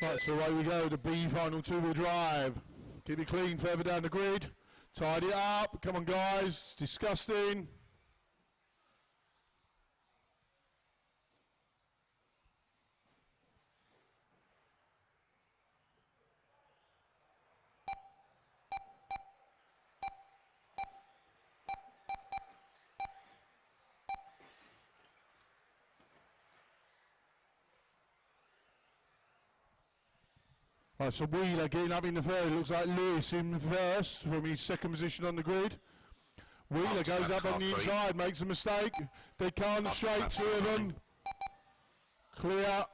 Right, so away we go, the B final two-wheel drive. Keep it clean further down the grid. Tidy it up. Come on, guys. Disgusting. Right, so Wheeler getting up in the third. Looks like Lewis in first from his second position on the grid. Wheeler goes up on the inside, makes a mistake. They can't straight, two of them. Clear.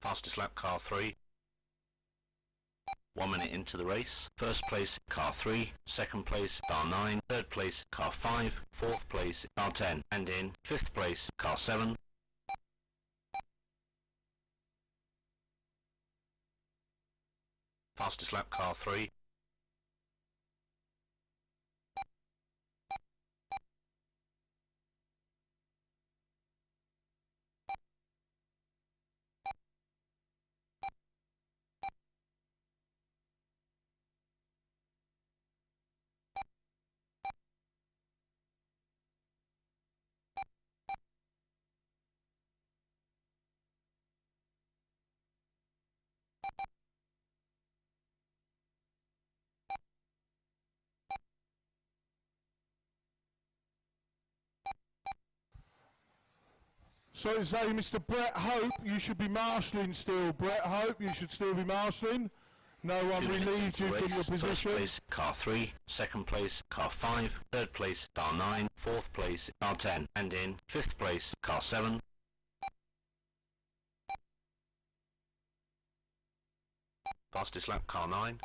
Fastest lap, car 3. 1 minute into the race. First place, car 3. Second place, car 9. Third place, car 5. Fourth place, car 10. And in fifth place, car 7. Fastest lap, car 3. So to say, Mr. Brett Hope, you should be marshalling still. Brett Hope, you should still be marshalling. No one relieved you from your position. First place, car 3. Second place, car 5. Third place, car 9. Fourth place, car 10. And in fifth place, car 7. Fastest lap, car 9.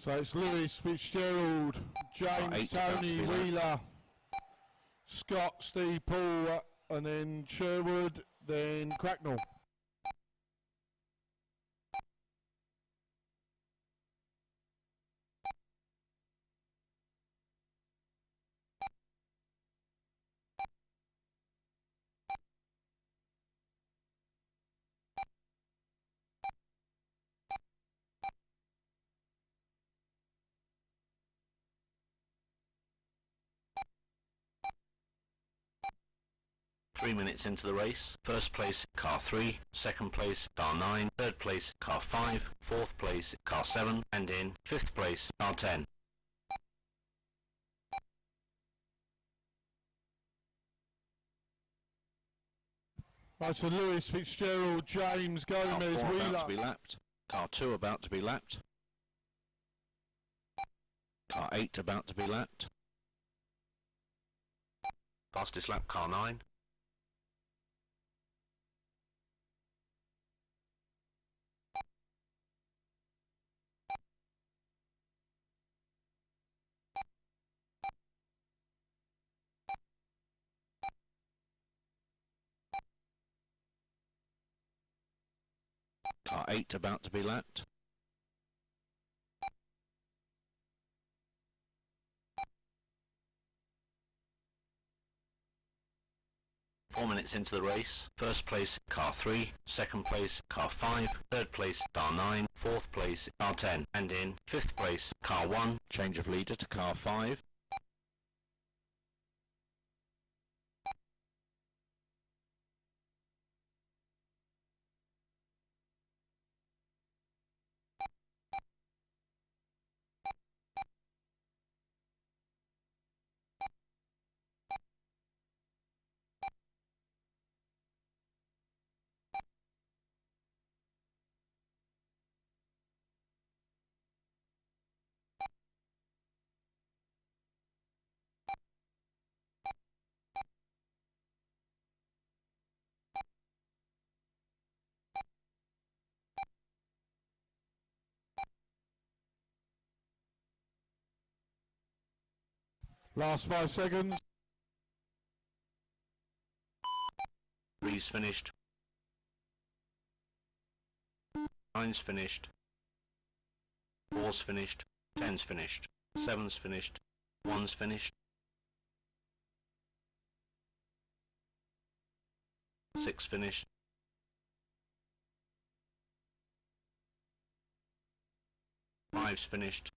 So it's Lewis, Fitzgerald, James, Tony, Wheeler, Scott, Steve, Paul, and then Sherwood, then Cracknell. Three minutes into the race. First place, car 3. Second place, car 9. Third place, car 5. Fourth place, car 7. And in fifth place, car 10. Right, so Lewis, Fitzgerald, James, Gomez, car 4 Wheeler. about to be lapped. Car 2 about to be lapped. Car 8 about to be lapped. Fastest lap, car 9. Car 8 about to be lapped. Four minutes into the race. First place, car 3. Second place, car 5. Third place, car 9. Fourth place, car 10. And in fifth place, car 1. Change of leader to car 5. Last 5 seconds. 3's finished. 9's finished. 4's finished. 10's finished. 7's finished. 1's finished. 6 finished. 5's finished.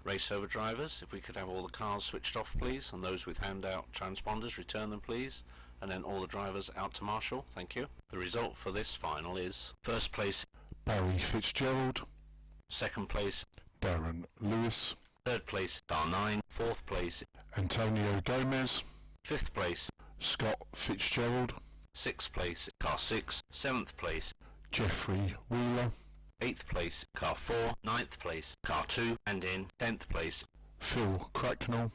Race over drivers, if we could have all the cars switched off please, and those with handout transponders return them please, and then all the drivers out to marshal, thank you. The result for this final is first place Barry Fitzgerald, second place Darren Lewis, third place car 9, fourth place Antonio Gomez, fifth place Scott Fitzgerald, sixth place car 6, seventh place Jeffrey Wheeler, 8th place car 4, ninth place car 2, and in 10th place Phil Cracknell,